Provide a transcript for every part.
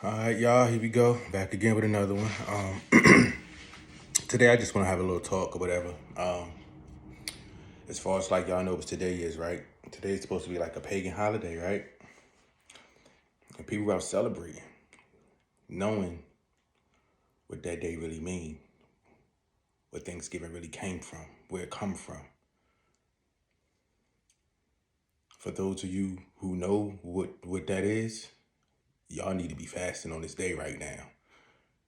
All right, y'all, here we go. Back again with another one. Today I just want to have a little talk or whatever. As far as like y'all know what today is, right? Today is supposed to be like a pagan holiday, right? And people out celebrating, knowing what that day really mean, what Thanksgiving really came from, where it come from. For those of you who know what that is, y'all need to be fasting on this day right now.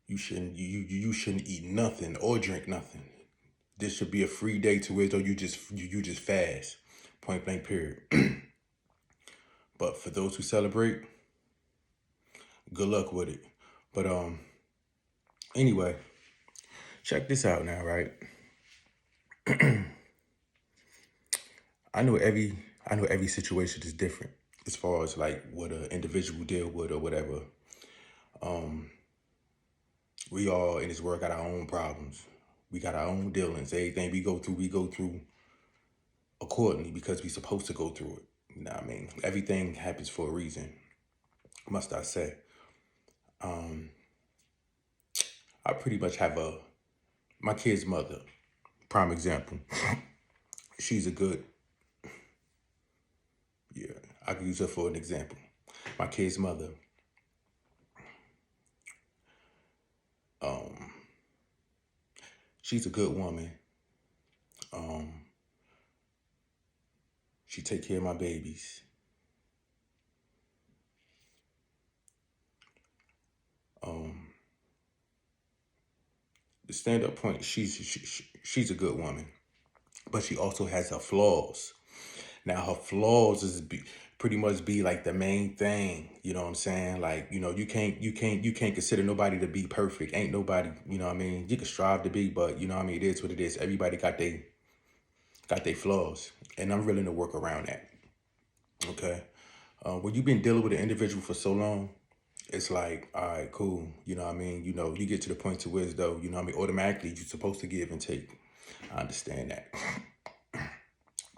You shouldn't eat nothing or drink nothing. This should be a free day to where though you just fast, point blank period. But for those who celebrate, good luck with it. But anyway, check this out now, right? I know every situation is different as far as like what an individual deal with or whatever. We all in this world got our own problems. We got our own dealings. Everything we go through accordingly because we supposed to go through it. You know what I mean? Everything happens for a reason, must I say. I pretty much have my kid's mother, prime example. She's a good, yeah, I can use her for an example. My kid's mother, um, she's a good woman. Um, she take care of my babies. Um, the stand up point, she's a good woman, but she also has her flaws. Now her flaws pretty much be like the main thing. You know what I'm saying? Like you can't consider nobody to be perfect. Ain't nobody. You know what I mean? You can strive to be, but you know what I mean. It is what it is. Everybody got their flaws, and I'm willing to work around that. Okay. When you've been dealing with an individual for so long, it's like, all right, cool. You know what I mean? You get to the point to where as though, you know what I mean, automatically you're supposed to give and take. I understand that.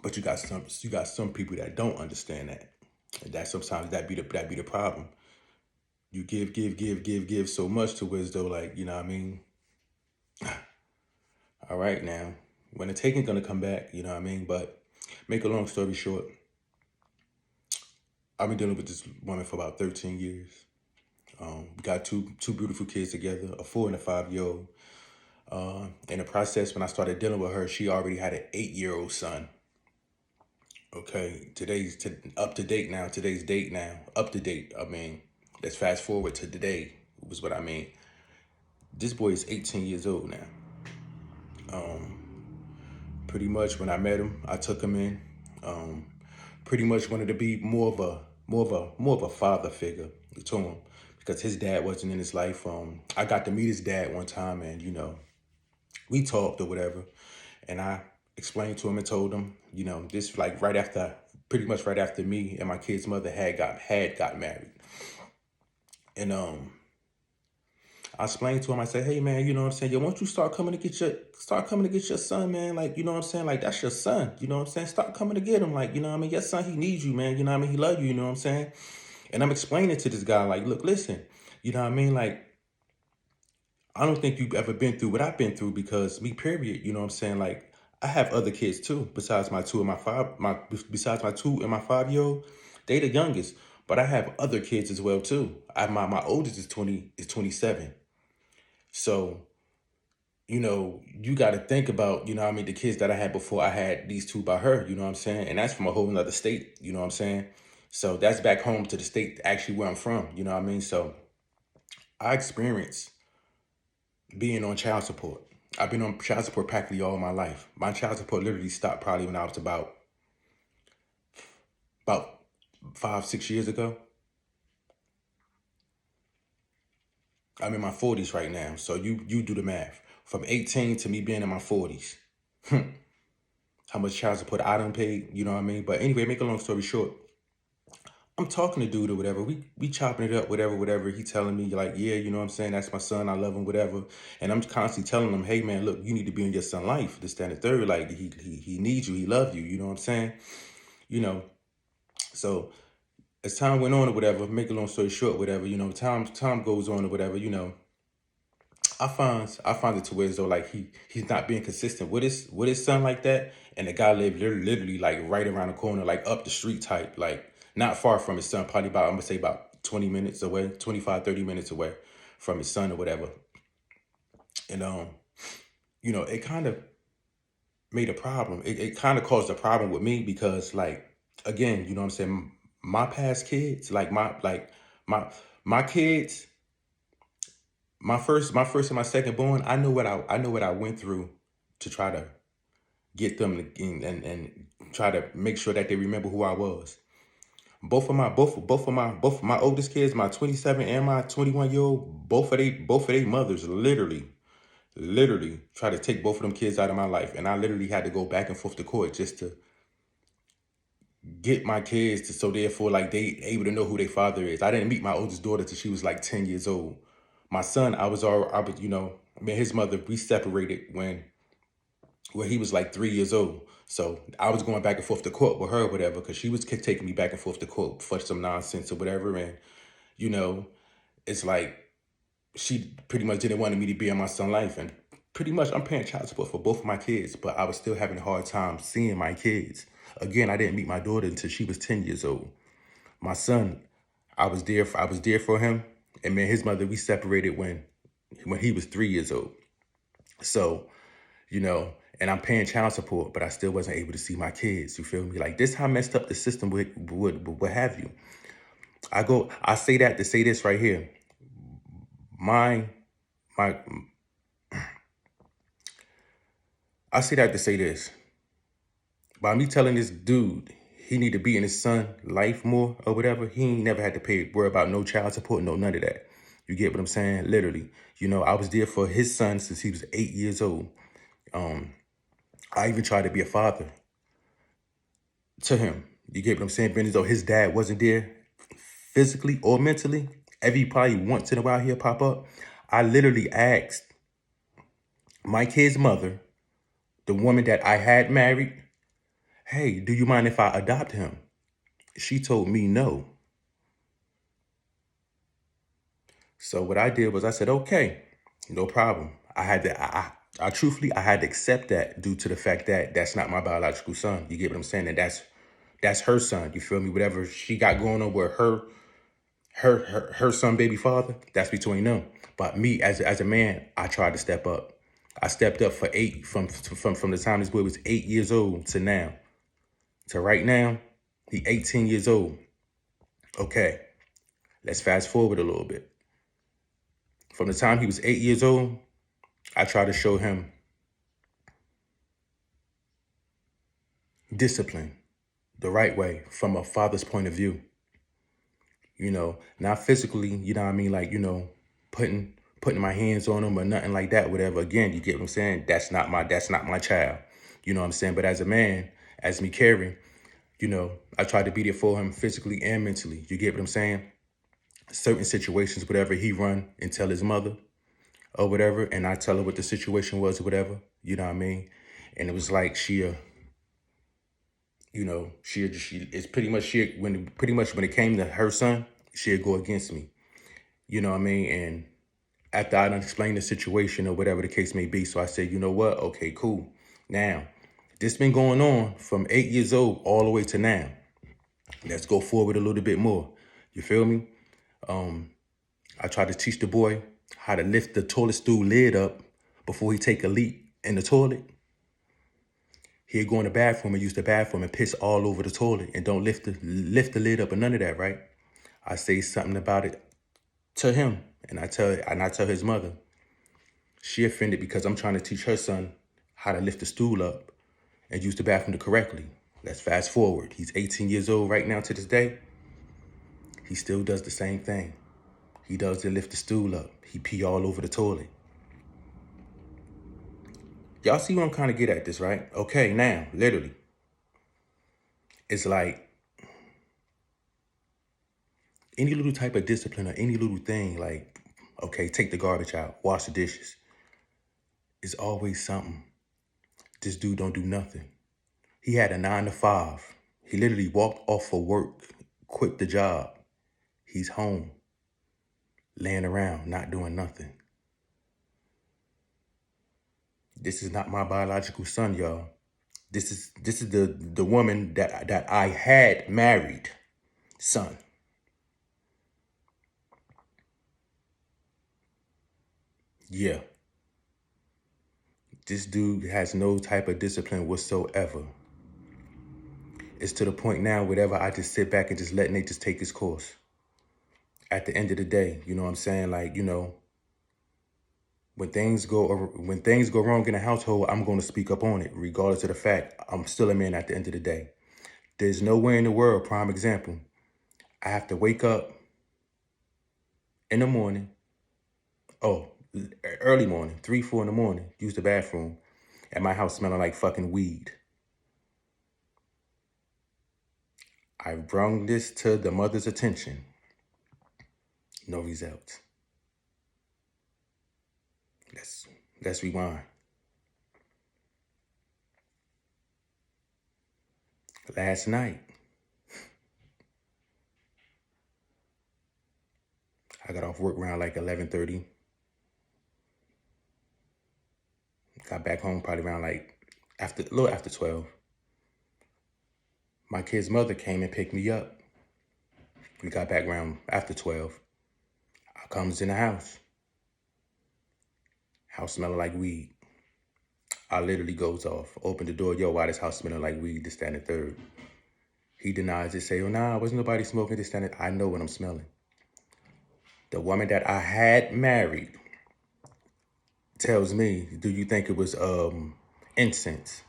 But you got some people that don't understand that. And that sometimes that be the problem. You give so much to where as though like, you know what I mean? All right now. When the taking's gonna come back, you know what I mean? But make a long story short, I've been dealing with this woman for about 13 years. We got two beautiful kids together, a 4 and a 5-year-old. In the process, when I started dealing with her, she already had an 8-year-old son. Okay, up to date now. Today's date now, up to date. I mean, let's fast forward to today. Was what I mean. This boy is 18 years old now. Pretty much when I met him, I took him in. Pretty much wanted to be more of a father figure to him because his dad wasn't in his life. I got to meet his dad one time, and we talked or whatever, and I explained to him and told him, this like pretty much right after me and my kid's mother had got married, and I explained to him. I said, "Hey man, you know what I'm saying? Yo, once you start coming to get your son, man. Like, you know what I'm saying? Like, that's your son. You know what I'm saying? Start coming to get him. Like, you know what I mean? Your son, he needs you, man. You know what I mean? He love you. You know what I'm saying?" And I'm explaining to this guy, like, look, listen. You know what I mean? Like, I don't think you've ever been through what I've been through because me, period. You know what I'm saying? Like, I have other kids too, besides my 2 and my 5-year-old. They the youngest, but I have other kids as well too. My oldest is 27. So, you got to think about, you know what I mean, the kids that I had before I had these two by her, you know what I'm saying? And that's from a whole nother state, you know what I'm saying? So that's back home to the state actually where I'm from, you know what I mean? So I experienced being on child support. I've been on child support practically all my life. My child support literally stopped probably when I was about 5, 6 years ago. I'm in my 40s right now. So you do the math. From 18 to me being in my 40s. How much child support I done paid, you know what I mean? But anyway, make a long story short, I'm talking to dude or whatever. We chopping it up, whatever. He telling me like, yeah, you know what I'm saying? That's my son. I love him, whatever. And I'm constantly telling him, hey man, look, you need to be in your son's life. This, that, and the third. Like he needs you. He loves you. You know what I'm saying? You know. So as time went on or whatever, make a long story short, whatever, time goes on or whatever, I find it to where as though like he's not being consistent with his son like that, and the guy lived literally like right around the corner, like up the street type, like not far from his son, probably about I'm gonna say about 20 minutes away, 25, 30 minutes away from his son or whatever. And it kind of made a problem. It kind of caused a problem with me because like again, you know what I'm saying, my past kids, my my kids, my first and my second born, I know what I went through to try to get them and try to make sure that they remember who I was. Both of my oldest kids, my 27 and my 21-year old, both of they mothers literally try to take both of them kids out of my life, and I literally had to go back and forth to court just to get my kids to, so therefore like they able to know who their father is. I didn't meet my oldest daughter till she was like 10 years old. My son, I was, me and his mother, we separated when he was like 3 years old. So I was going back and forth to court with her or whatever, because she was taking me back and forth to court for some nonsense or whatever. And, you know, it's like she pretty much didn't want me to be in my son's life. And pretty much I'm paying child support for both of my kids, but I was still having a hard time seeing my kids. Again, I didn't meet my daughter until she was 10 years old. My son, I was there for him. And me and his mother, we separated when he was 3 years old. So, and I'm paying child support, but I still wasn't able to see my kids. You feel me? Like this, how messed up the system would have you. I say that to say this right here. My, my, I say that to say this. By me telling this dude he need to be in his son life more or whatever, he ain't never had to worry about no child support, no none of that. You get what I'm saying? Literally. I was there for his son since he was 8 years old. I even tried to be a father to him. You get what I'm saying? Being as though his dad wasn't there physically or mentally. Every probably once in a while he'll pop up. I literally asked my kid's mother, the woman that I had married, hey, do you mind if I adopt him? She told me no. So what I did was I said, okay, no problem. I truthfully, I had to accept that due to the fact that that's not my biological son. You get what I'm saying? And that's her son. You feel me? Whatever she got going on with her son, baby father, that's between them. But me as a man, I tried to step up. I stepped up for from the time this boy was 8 years old to now. To right now, he 18 years old. Okay, let's fast forward a little bit. From the time he was 8 years old, I tried to show him discipline the right way from a father's point of view. Not physically, you know what I mean? Like, putting my hands on him or nothing like that, whatever. Again, you get what I'm saying? That's not my child. You know what I'm saying? But as a man, as me caring, I tried to be there for him physically and mentally. You get what I'm saying? Certain situations, whatever, he run and tell his mother or whatever, and I tell her what the situation was or whatever. You know what I mean? And it was like she it's pretty much when it came to her son, she'd go against me. You know what I mean? And after I done explained the situation or whatever the case may be, so I said, you know what? Okay, cool. Now, this been going on from 8 years old all the way to now. Let's go forward a little bit more. You feel me? I tried to teach the boy how to lift the toilet stool lid up before he take a leak in the toilet. He'd go in the bathroom and use the bathroom and piss all over the toilet and don't lift the lid up or none of that, right? I say something about it to him, and I tell his mother. She offended because I'm trying to teach her son how to lift the stool up and use the bathroom correctly. Let's fast forward. He's 18 years old right now to this day. He still does the same thing. He does to lift the stool up. He pee all over the toilet. Y'all see what I'm kind of get at this, right? Okay, now, literally. It's like any little type of discipline or any little thing, like, okay, take the garbage out, wash the dishes. It's always something. This dude don't do nothing. He had a 9 to 5. He literally walked off for work, quit the job. He's home, laying around, not doing nothing. This is not my biological son, y'all. This is the woman that I had married son. Yeah. This dude has no type of discipline whatsoever. It's to the point now, whatever, I just sit back and just let Nate just take his course. At the end of the day, you know what I'm saying? Like, you know, when things go wrong in a household, I'm going to speak up on it, regardless of the fact I'm still a man at the end of the day. There's nowhere in the world, prime example, I have to wake up in the morning, early morning, 3, 4 in the morning, use the bathroom, at my house smelling like fucking weed. I brought this to the mother's attention. No results. Let's rewind. Last night, I got off work around like 11:30. Got back home probably around like a little after 12. My kid's mother came and picked me up. We got back around after 12. I comes in the house. House smelling like weed. I literally goes off, open the door, yo, why this house smelling like weed, this, that, and the third. He denies it, say, oh, nah, wasn't nobody smoking this, that, and I know what I'm smelling. The woman that I had married tells me, do you think it was incense?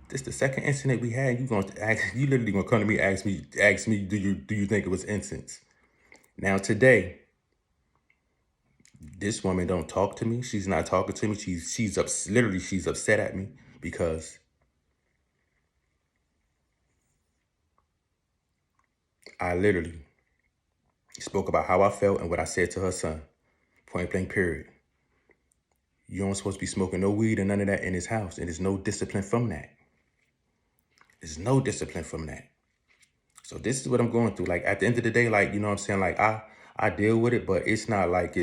This the second incident we had. You literally gonna come to me, ask me, do you think it was incense? Now today, this woman don't talk to me. She's not talking to me. She's upset at me because I literally spoke about how I felt and what I said to her son. Point blank, period. You don't supposed to be smoking no weed or none of that in his house, and there's no discipline from that. There's no discipline from that. So this is what I'm going through. Like at the end of the day, like, you know what I'm saying? Like I deal with it, but it's not like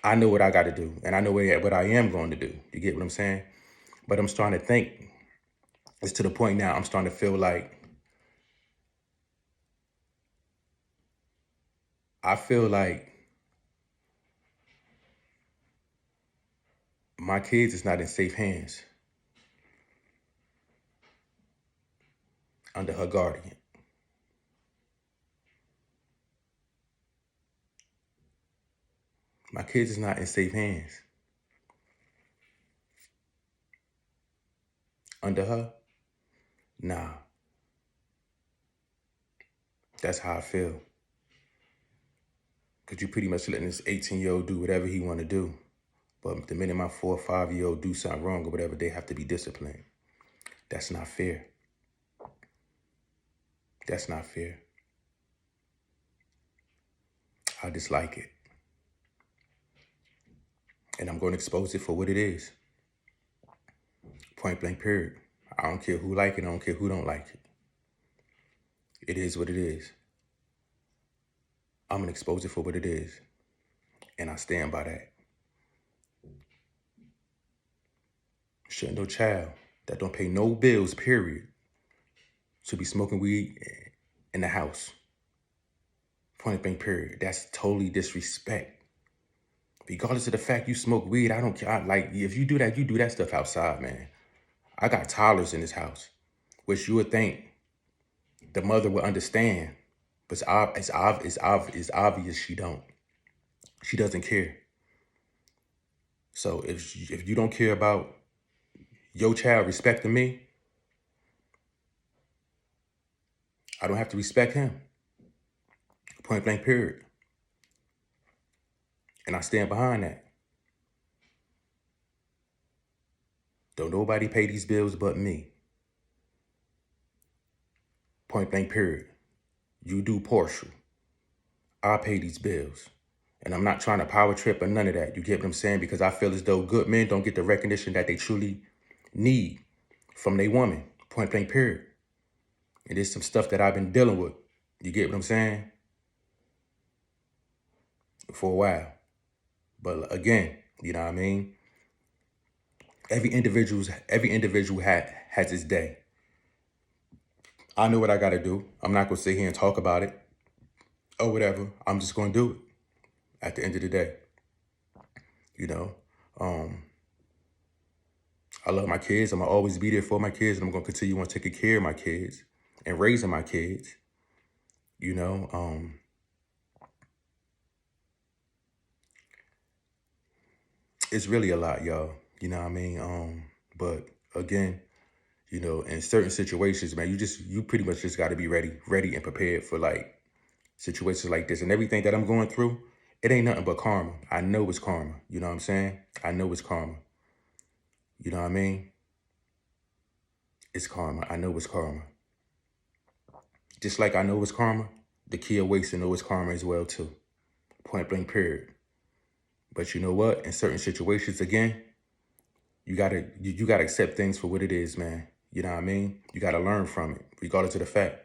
I know what I got to do, and I know what I am going to do. You get what I'm saying? But I'm starting to think, it's to the point now, I'm starting to feel like, I feel like my kids is not in safe hands under her guardian. My kids is not in safe hands under her. Nah. That's how I feel. Because you pretty much letting this 18-year-old do whatever he want to do. But the minute my 4 or 5-year-old do something wrong or whatever, they have to be disciplined. That's not fair. That's not fair. I dislike it. And I'm going to expose it for what it is. Point blank, period. I don't care who like it. I don't care who don't like it. It is what it is. I'm going to expose it for what it is. And I stand by that. Shouldn't no child that don't pay no bills, period, should be smoking weed in the house. Point blank, period. That's totally disrespect. Regardless of the fact you smoke weed, I don't care. Like, if you do that stuff outside, man. I got toddlers in this house, which you would think the mother would understand, but it's obvious she don't. She doesn't care. So if you don't care about your child respecting me, I don't have to respect him. Point blank, period. And I stand behind that. Don't nobody pay these bills but me. Point blank, period. You do partial. I pay these bills. And I'm not trying to power trip or none of that. You get what I'm saying? Because I feel as though good men don't get the recognition that they truly need from their woman. Point blank, period. And there's some stuff that I've been dealing with. You get what I'm saying? For a while. But again, you know what I mean? Every individual has its day. I know what I gotta do. I'm not gonna sit here and talk about it or whatever. I'm just gonna do it at the end of the day. You know, I love my kids. I'm gonna always be there for my kids, and I'm gonna continue on taking care of my kids and raising my kids. You know, it's really a lot, y'all. You know what I mean? But again, you know, in certain situations, man, you pretty much just gotta be ready and prepared for like situations like this. And everything that I'm going through, it ain't nothing but karma. I know it's karma. You know what I'm saying? I know it's karma. You know what I mean? It's karma. I know it's karma. Just like I know it's karma, the Kia Waste know it's karma as well too. Point blank period. But you know what? In certain situations, again, you gotta accept things for what it is, man. You know what I mean? You gotta learn from it, regardless of the fact.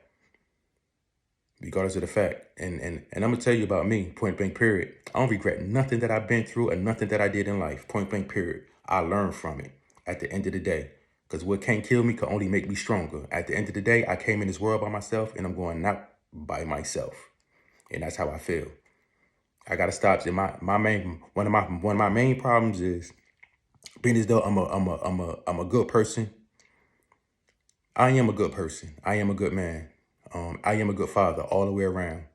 Regardless of the fact. And I'm gonna tell you about me, point blank period. I don't regret nothing that I've been through or nothing that I did in life. Point blank period. I learned from it at the end of the day. Because what can't kill me can only make me stronger. At the end of the day, I came in this world by myself and I'm going out by myself. And that's how I feel. I gotta stop. And one of my main problems is being as though I'm a good person. I am a good person. I am a good man. I am a good father all the way around.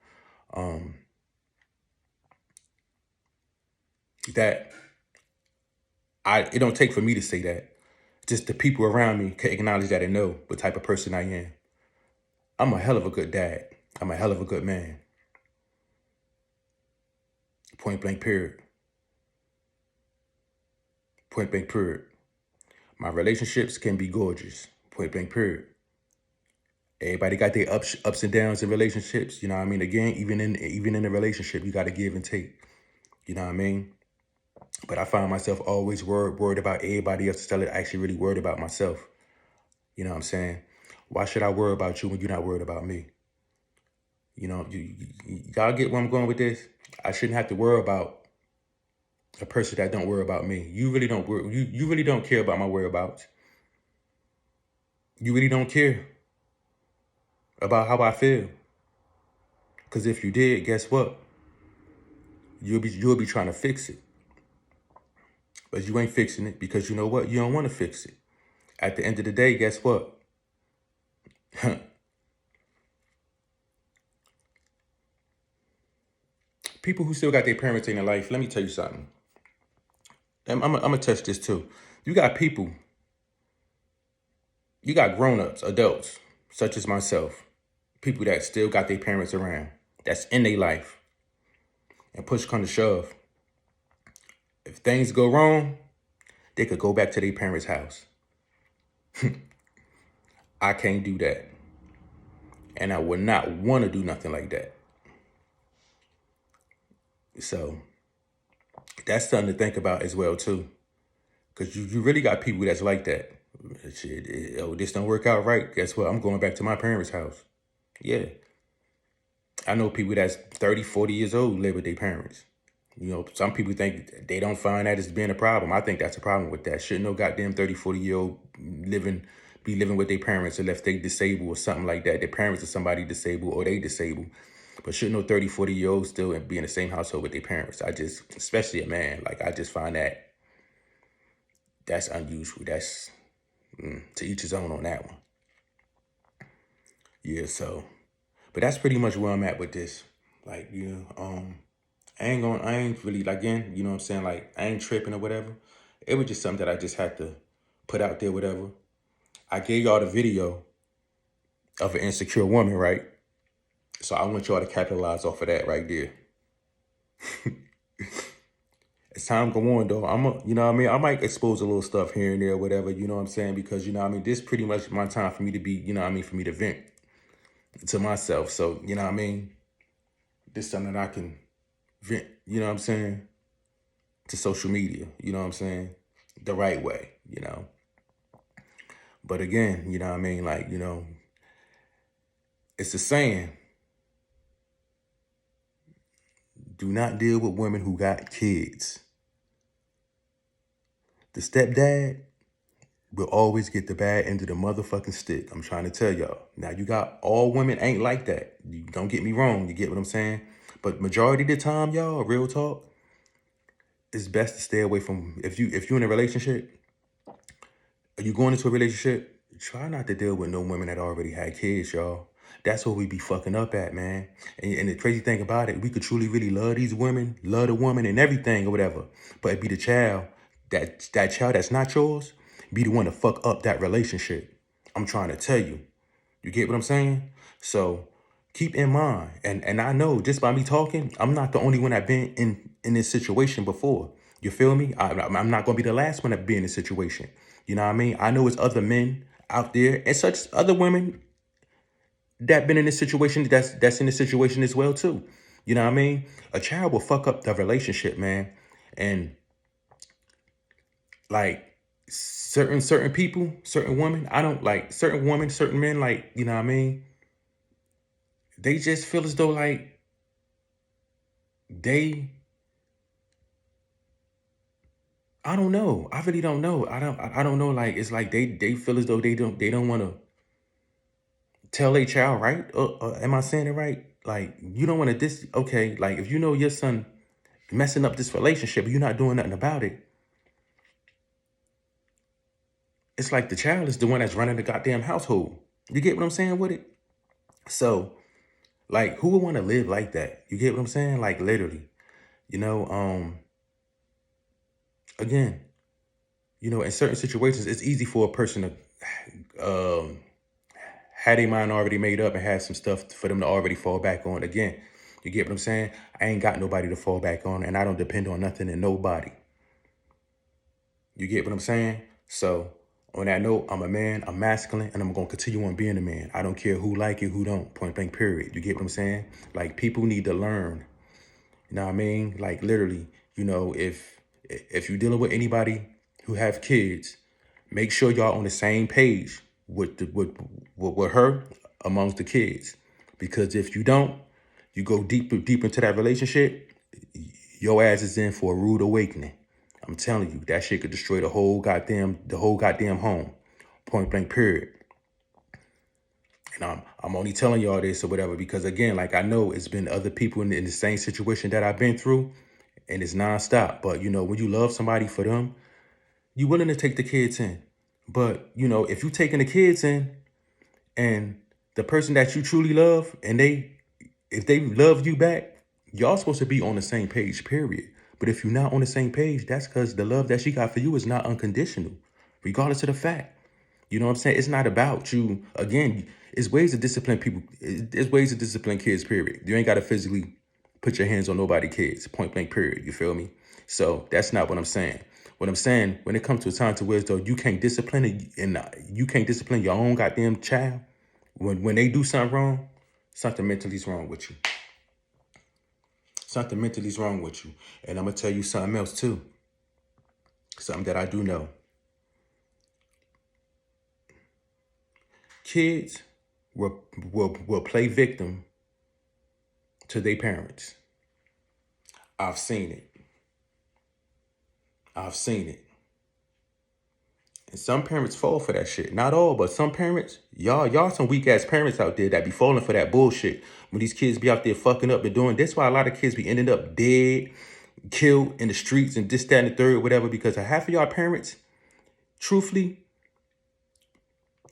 That it don't take for me to say that. Just the people around me can acknowledge that and know what type of person I am. I'm a hell of a good dad. I'm a hell of a good man. Point blank period. Point blank period. My relationships can be gorgeous. Point blank period. Everybody got their ups and downs in relationships. You know what I mean? Again, even in a relationship, you got to give and take. You know what I mean? But I find myself always worried about everybody else instead of actually really worried about myself. You know what I'm saying? Why should I worry about you when you're not worried about me? You know, y'all get where I'm going with this? I shouldn't have to worry about a person that don't worry about me. You really don't worry. You really don't care about my whereabouts. You really don't care about how I feel. Because if you did, guess what? You'll be trying to fix it. But you ain't fixing it because you know what? You don't want to fix it. At the end of the day, guess what? People who still got their parents in their life, let me tell you something. I'm going to touch this too. You got people, you got grown-ups, adults, such as myself, people that still got their parents around, that's in their life. And push come to shove. If things go wrong, they could go back to their parents' house. I can't do that. And I would not want to do nothing like that. So that's something to think about as well too. Because you really got people that's like that. Shit, oh, this don't work out right. Guess what? I'm going back to my parents' house. Yeah. I know people that's 30, 40 years old live with their parents. You know, some people think they don't find that as being a problem. I think that's a problem with that. Shouldn't no goddamn 30, 40-year-old be living with their parents unless they disabled or something like that. Their parents are somebody disabled or they disabled. But shouldn't no 30, 40-year-old still be in the same household with their parents? Especially a man, like I just find that's unusual. That's to each his own on that one. Yeah, so, but that's pretty much where I'm at with this. Like, you know, I ain't really, like, again, you know what I'm saying? Like, I ain't tripping or whatever. It was just something that I just had to put out there, whatever. I gave y'all the video of an insecure woman, right? So I want y'all to capitalize off of that right there. As time go on, though, you know what I mean? I might expose a little stuff here and there, whatever, you know what I'm saying? Because, you know what I mean? This pretty much my time for me to be, you know what I mean? For me to vent to myself. So, you know what I mean? This is something that I can vent, you know what I'm saying? To social media, you know what I'm saying? The right way, you know? But again, you know what I mean? Like, you know, It's a saying, do not deal with women who got kids. The stepdad will always get the bad end of the motherfucking stick. I'm trying to tell y'all. Now, you got all women ain't like that. You don't get me wrong. You get what I'm saying? But majority of the time, y'all, real talk, it's best to stay away from, if you're in a relationship, are you going into a relationship, try not to deal with no women that already had kids, y'all. That's what we be fucking up at, man. And the crazy thing about it, we could truly really love these women, love the woman and everything or whatever. But it be the child, that child that's not yours, be the one to fuck up that relationship. I'm trying to tell you. You get what I'm saying? So keep in mind, and I know just by me talking, I'm not the only one that been in this situation before. You feel me? I'm not gonna be the last one that be in this situation. You know what I mean? I know it's other men out there and such other women that been in this situation that's in this situation as well too. You know what I mean? A child will fuck up the relationship, man. And like certain people, certain women, I don't like certain women, certain men, like, you know what I mean? They just feel as though like they, I don't know. I really don't know. I don't know. Like, it's like they feel as though they don't want to tell a child, right? Am I saying it right? Like, you don't want to okay, like if you know your son messing up this relationship, but you're not doing nothing about it. It's like the child is the one that's running the goddamn household. You get what I'm saying with it? So, like, who would want to live like that? You get what I'm saying? Like, literally, you know, again, you know, in certain situations, it's easy for a person to had their mind already made up and had some stuff for them to already fall back on. Again, you get what I'm saying? I ain't got nobody to fall back on, and I don't depend on nothing and nobody. You get what I'm saying? So on that note, I'm a man, I'm masculine, and I'm going to continue on being a man. I don't care who like it, who don't, point blank, period. You get what I'm saying? Like, people need to learn. You know what I mean? Like, literally, you know, if you're dealing with anybody who have kids, make sure y'all on the same page with her amongst the kids. Because if you don't, you go deep into that relationship, your ass is in for a rude awakening. I'm telling you, that shit could destroy the whole goddamn home. Point blank, period. And I'm only telling y'all this or whatever because, again, like, I know it's been other people in the same situation that I've been through, and it's nonstop. But, you know, when you love somebody for them, you're willing to take the kids in. But, you know, if you taking the kids in and the person that you truly love, and if they love you back, y'all supposed to be on the same page, period. But if you're not on the same page, that's because the love that she got for you is not unconditional, regardless of the fact. You know what I'm saying? It's not about you. Again, it's ways to discipline people. There's ways to discipline kids, period. You ain't got to physically put your hands on nobody's kids, point blank, period. You feel me? So that's not what I'm saying. What I'm saying, when it comes to a time to where, though, you can't discipline it, and you can't discipline your own goddamn child. When they do something wrong, something mentally is wrong with you. Something mentally is wrong with you. And I'm going to tell you something else too. Something that I do know. Kids will play victim to their parents. I've seen it. I've seen it. And some parents fall for that shit. Not all, but some parents, y'all some weak ass parents out there that be falling for that bullshit. When these kids be out there fucking up and doing, that's why a lot of kids be ending up dead, killed in the streets and this, that, and the third, whatever, because of half of y'all parents, truthfully,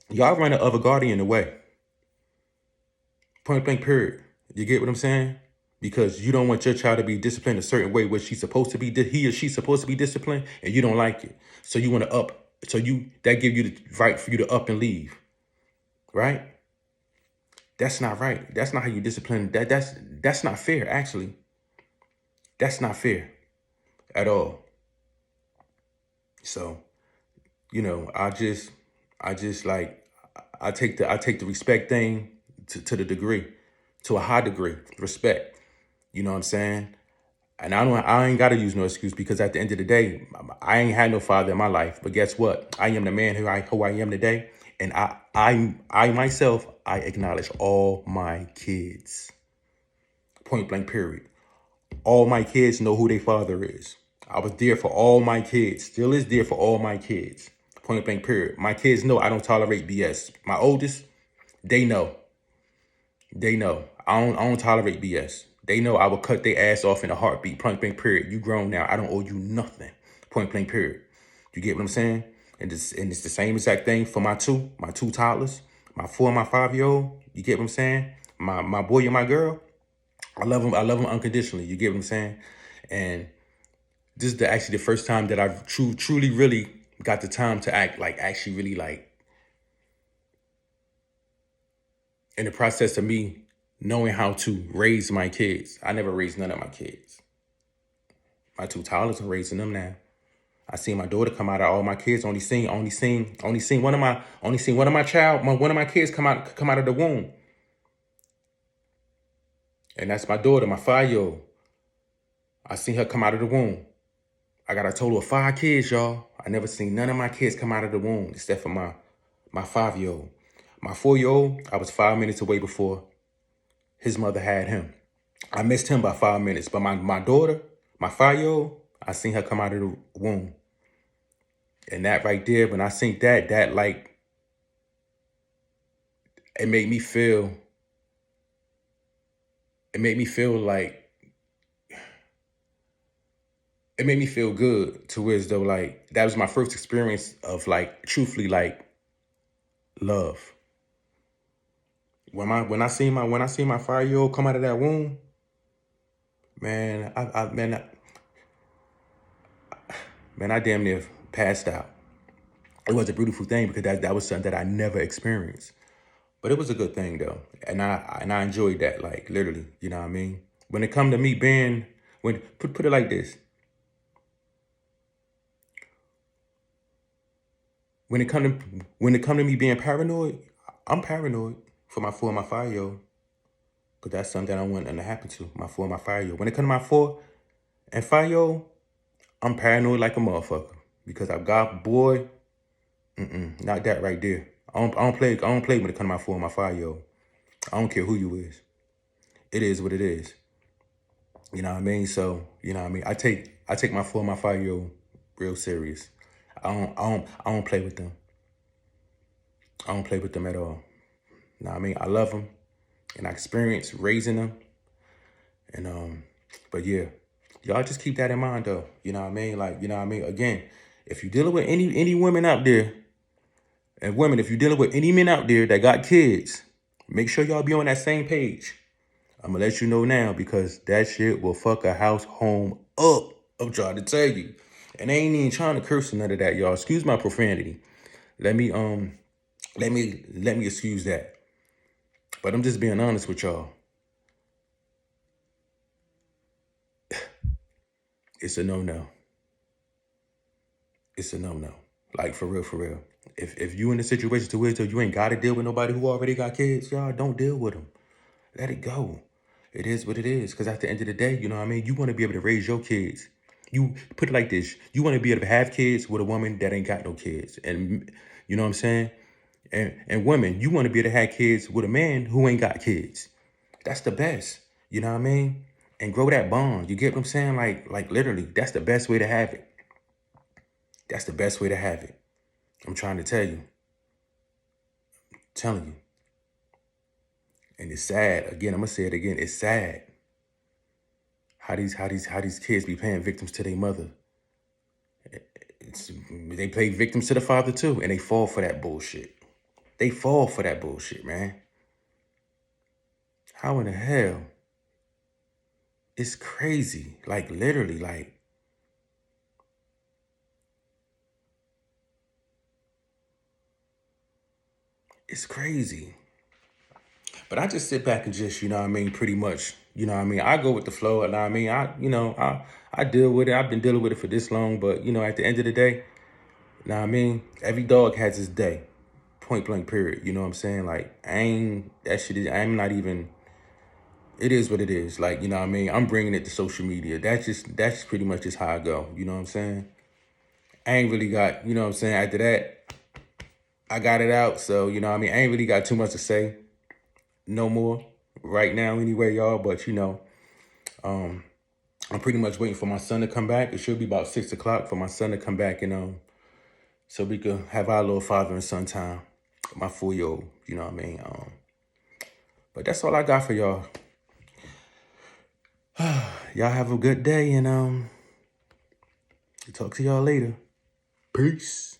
y'all run the other guardian away. Point blank, period. You get what I'm saying? Because you don't want your child to be disciplined a certain way where she's supposed to be, he or she's supposed to be disciplined, and you don't like it. So you want to up. So that give you the right for you to up and leave. Right? That's not right. That's not how you discipline. That's not fair, actually. That's not fair at all. So, you know, I take the respect thing to the degree, to a high degree, respect. You know what I'm saying? And I ain't got to use no excuse, because at the end of the day, I ain't had no father in my life. But guess what? I am the man who I am today. And I myself, I acknowledge all my kids. Point blank, period. All my kids know who their father is. I was there for all my kids. Still is there for all my kids. Point blank, period. My kids know I don't tolerate BS. My oldest, they know. They know. I don't tolerate BS. They know I will cut their ass off in a heartbeat. Point blank, period. You grown now. I don't owe you nothing. Point blank, period. You get what I'm saying? And it's the same exact thing for my two toddlers, my 4 and my 5-year-old. You get what I'm saying? My boy and my girl. I love them. I love them unconditionally. You get what I'm saying? And this is actually the first time that I've truly, really got the time to act like actually really like in the process of me knowing how to raise my kids. I never raised none of my kids. My 2 toddlers, I'm raising them now. I seen my daughter come out of all my kids. Only seen one of my kids come out of the womb. And that's my daughter, my 5-year-old. I seen her come out of the womb. I got a total of 5 kids, y'all. I never seen none of my kids come out of the womb except for my 5-year-old. My 4-year-old, I was 5 minutes away before his mother had him. I missed him by 5 minutes, but my daughter, my 5-year-old, I seen her come out of the womb. And that right there, when I seen that like, it made me feel like, it made me feel good to where as though like, that was my first experience of like, truthfully like, love. When I seen my 5-year-old come out of that womb, man, I damn near passed out. It was a beautiful thing because that was something that I never experienced. But it was a good thing though. And I enjoyed that, like literally, you know what I mean? When it come to me being, put it like this. When it come to me being paranoid, I'm paranoid for my 4 and my 5-year-old. Because that's something I want to happen to, my 4 and my 5-year-old. When it come to my 4 and 5-year-old, I'm paranoid like a motherfucker. Because I've got, boy, not that right there. I don't play when it come to my 4 and my 5-year-old. I don't care who you is. It is what it is. You know what I mean? So, you know what I mean? I take my 4 and my 5-year-old real serious. I don't play with them. I don't play with them at all. You know what I mean? I love them and I experienced raising them. And but yeah, y'all just keep that in mind though. You know what I mean? Like, you know what I mean? Again, if you're dealing with any women out there, and women, if you're dealing with any men out there that got kids, make sure y'all be on that same page. I'm gonna let you know now because that shit will fuck a house home up. I'm trying to tell you. And I ain't even trying to curse or none of that, y'all. Excuse my profanity. Let me excuse that. But I'm just being honest with y'all. It's a no-no. It's a no-no. Like for real, for real. If you in a situation to where you ain't got to deal with nobody who already got kids, y'all don't deal with them. Let it go. It is what it is. Because at the end of the day, you know what I mean? You want to be able to raise your kids. You put it like this. You want to be able to have kids with a woman that ain't got no kids. And you know what I'm saying? And women, you want to be able to have kids with a man who ain't got kids. That's the best. You know what I mean? And grow that bond. You get what I'm saying? Like literally, that's the best way to have it. That's the best way to have it. I'm trying to tell you. I'm telling you. And it's sad. Again, I'm gonna say it again. It's sad. How these kids be playing victims to their mother. They play victims to the father too, and they fall for that bullshit. They fall for that bullshit, man. How in the hell? It's crazy. Like literally, like. It's crazy. But I just sit back and just, you know what I mean, pretty much, you know what I mean, I go with the flow, and I mean, I deal with it. I've been dealing with it for this long, but, you know, at the end of the day, you know what I mean, every dog has his day, point blank, period. You know what I'm saying? Like, I'm not even, it is what it is. Like, you know what I mean, I'm bringing it to social media. That's pretty much just how I go. You know what I'm saying? I ain't really got, you know what I'm saying, after that, I got it out. So, you know, I mean, I ain't really got too much to say no more right now anyway, y'all. But, you know, I'm pretty much waiting for my son to come back. It should be about 6 o'clock for my son to come back, and so we could have our little father and son time. My 4-year-old, you know what I mean? But that's all I got for y'all. Y'all have a good day, and talk to y'all later. Peace.